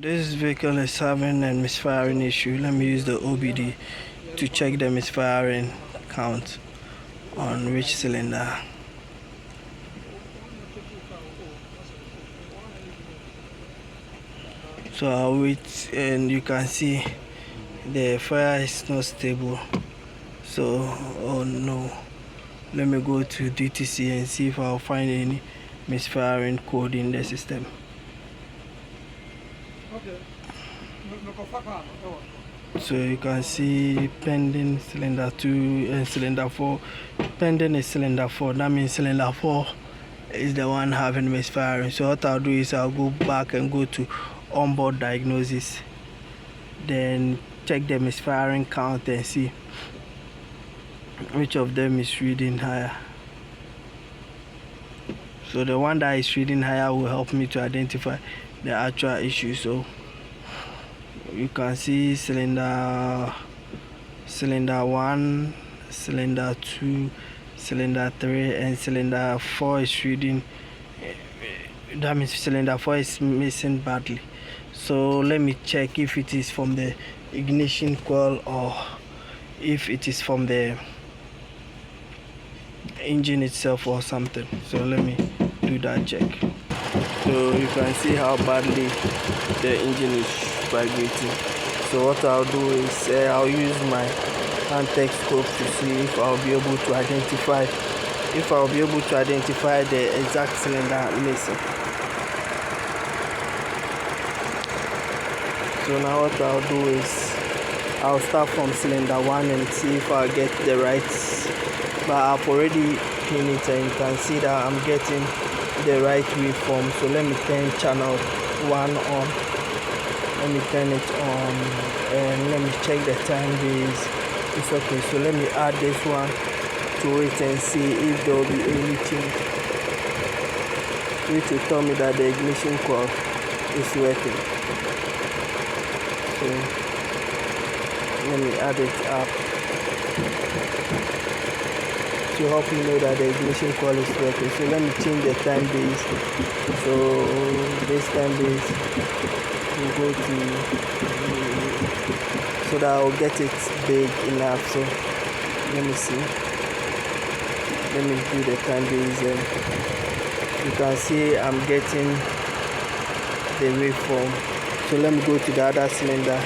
This vehicle is having a misfiring issue. Let me use the OBD to check the misfiring count on which cylinder. So I'll wait, and you can see the fire is not stable. So, oh no, let me go to DTC and see if I'll find any misfiring code in the system. So you can see pending cylinder 2 and cylinder 4. Pending is cylinder 4. That means cylinder 4 is the one having misfiring. So what I'll do is I'll go back and go to onboard diagnosis, then check the misfiring count and see which of them is reading higher. So the one that is reading higher will help me to identify the actual issue. So you can see cylinder 1, cylinder 2, cylinder 3, and cylinder 4 is reading. That means cylinder 4 is missing badly. So let me check if it is from the ignition coil or if it is from the engine itself or something. So let me do that check. So you can see how badly the engine is vibrating. So what I'll do is I'll use my hand scope to see if I'll be able to identify the exact cylinder missing. So now what I'll do is I'll start from cylinder 1 and see if I'll get the right, but I've already pinned it and you can see that I'm getting the right waveform. So let me turn channel 1 on. Let me turn it on and let me check the time base. It's okay. So let me add this one to it and see if there will be any change, which will tell me that the ignition coil is working. So let me add it up to help me know that the ignition coil is working. So let me change the time base. So this time base will go to, so that I'll get it big enough. So let me see. Let me do the time base and you can see I'm getting the waveform. So let me go to the other cylinder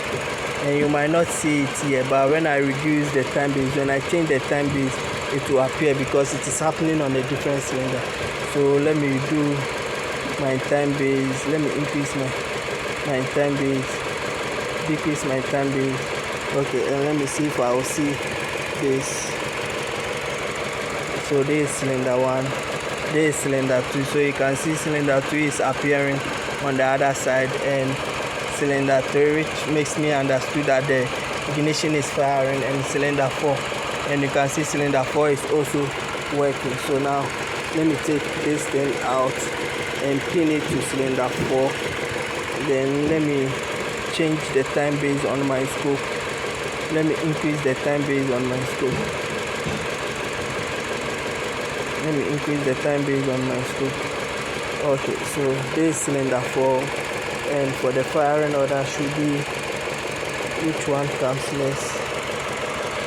and you might not see it here, but when I reduce the time base, when I change the time base, it will appear because it is happening on a different cylinder. So let me do my time base. Let me increase my time base, decrease my time base. Okay, and let me see if I will see this. So this is cylinder 1, this is cylinder 2. So you can see cylinder 2 is appearing on the other side and cylinder 3, which makes me understood that the ignition is firing, and cylinder 4, and you can see cylinder 4 is also working. So now let me take this thing out and pin it to cylinder 4. Then let me change the time base on my scope. Let me increase the time base on my scope. Let me increase the time base on my scope. Okay, so this is cylinder 4, and for the firing order should be which one comes next.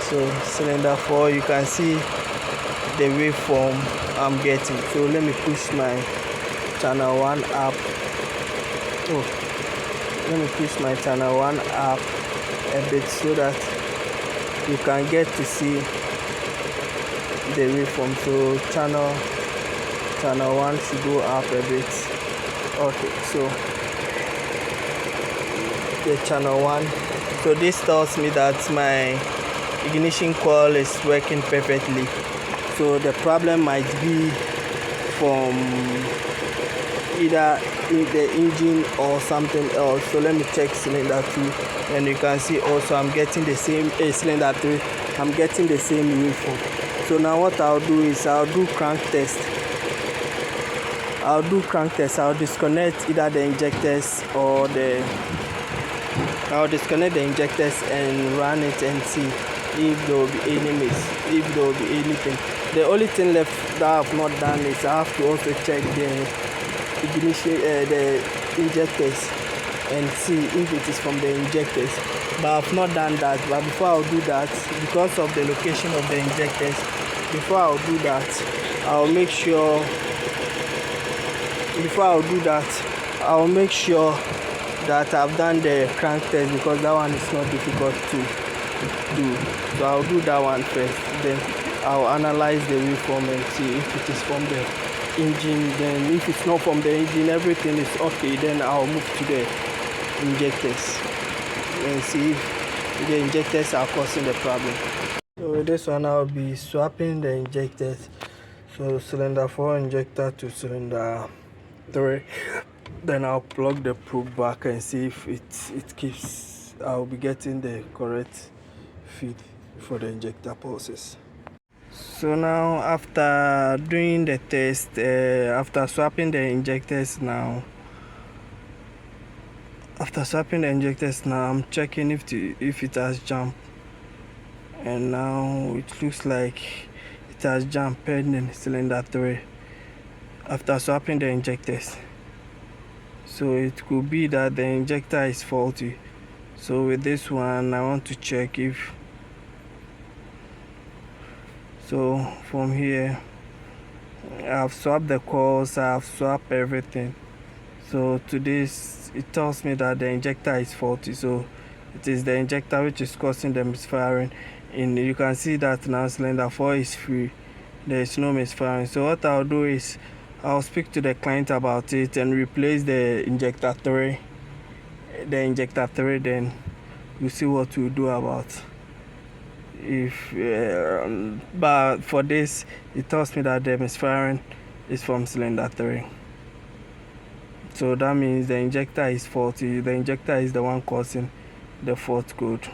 So cylinder 4, you can see the waveform I'm getting. So let me push my channel 1 up. Let me push my channel 1 up a bit so that you can get to see the waveform. So channel 1 should go up a bit. Okay, so the channel 1. So this tells me that my ignition coil is working perfectly. So the problem might be from either in the engine or something else. So let me check cylinder 2, and you can see also I'm getting the same cylinder 3. I'm getting the same waveform. So now what I'll do is I'll do crank test. I'll disconnect either the injectors or I'll disconnect the injectors and run it and see if there will be any miss, if there will be anything. The only thing left that I have not done is I have to also check the ignition, the injectors. and see if it is from the injectors, but I've not done that. But before I'll do that, because of the location of the injectors, before I'll do that, I'll make sure that I've done the crank test, because that one is not difficult to do. So I'll do that one first, then I'll analyze the waveform and see if it is from the engine. Then if it's not from the engine, everything is okay, then I'll move to the injectors and see if the injectors are causing the problem. So with this one, I'll be swapping the injectors. So cylinder 4 injector to cylinder 3. Then I'll plug the probe back and see if it keeps. I'll be getting the correct feed for the injector pulses. So now, after doing the test, after swapping the injectors now, I'm checking if it has jumped, and now it looks like it has jumped pending cylinder 3 after swapping the injectors. So it could be that the injector is faulty. So with this one, I want to check if. So from here, I've swapped the coils, I've swapped everything. So to this, it tells me that the injector is faulty. So it is the injector which is causing the misfiring. And you can see that now cylinder 4 is free. There is no misfiring. So what I'll do is I'll speak to the client about it and replace the injector 3. Then we'll see what we'll do about if but for this, it tells me that the misfiring is from cylinder 3. So that means the injector is faulty. The injector is the one causing the fault code.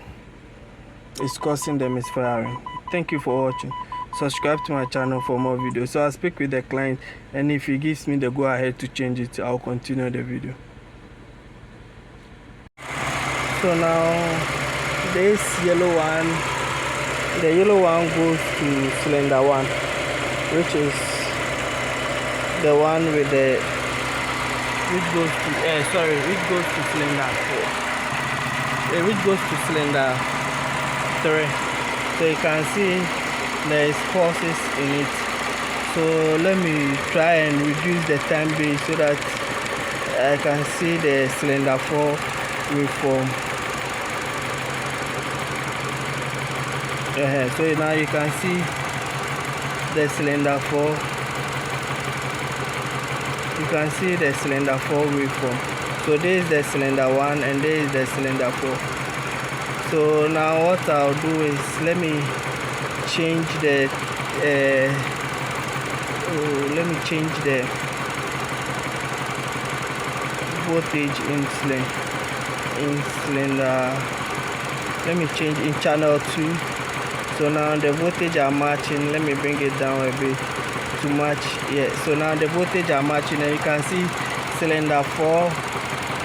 It's causing the misfiring. Thank you for watching. Subscribe to my channel for more videos. So I'll speak with the client, and if he gives me the go ahead to change it, I'll continue the video. So now this yellow one, the yellow one goes to cylinder 1, which is the one with the which goes to cylinder 4, which goes to cylinder 3. So you can see there is pulses in it. So let me try and reduce the time base so that I can see the cylinder 4 waveform. So now you can see the cylinder 4. You can see the cylinder 4 waveform. So this is the cylinder 1 and this is the cylinder 4. So now what I'll do is let me change the voltage in cylinder. Let me change in channel 2. So now the voltage are matching. Let me bring it down a bit to match. So now the voltage are matching, and you can see cylinder 4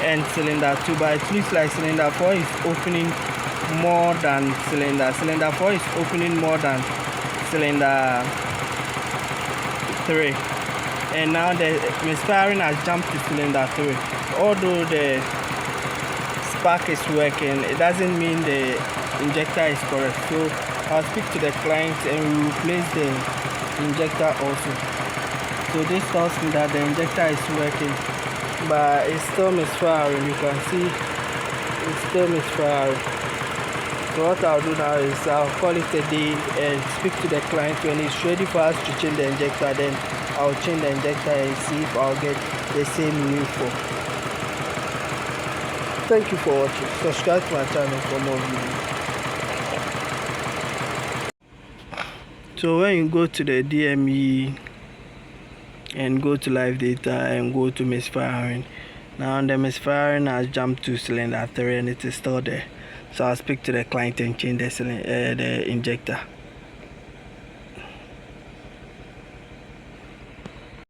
and cylinder 2, but it looks like cylinder 4 is opening more than cylinder 4 is opening more than cylinder 3, and now the misfiring has jumped to cylinder 3. Although the spark is working, it doesn't mean the injector is correct. So I'll speak to the client and we will replace the injector also. So this tells me that the injector is working, but it's still misfiring. You can see it's still misfiring. So what I'll do now is I'll call it a day and speak to the client. When it's ready for us to change the injector, then I'll change the injector and see if I'll get the same waveform. Thank you for watching. Subscribe to my channel for more videos. So when you go to the DME and go to live data and go to misfiring, now the misfiring has jumped to cylinder 3 and it is still there. So I'll speak to the client and change the injector.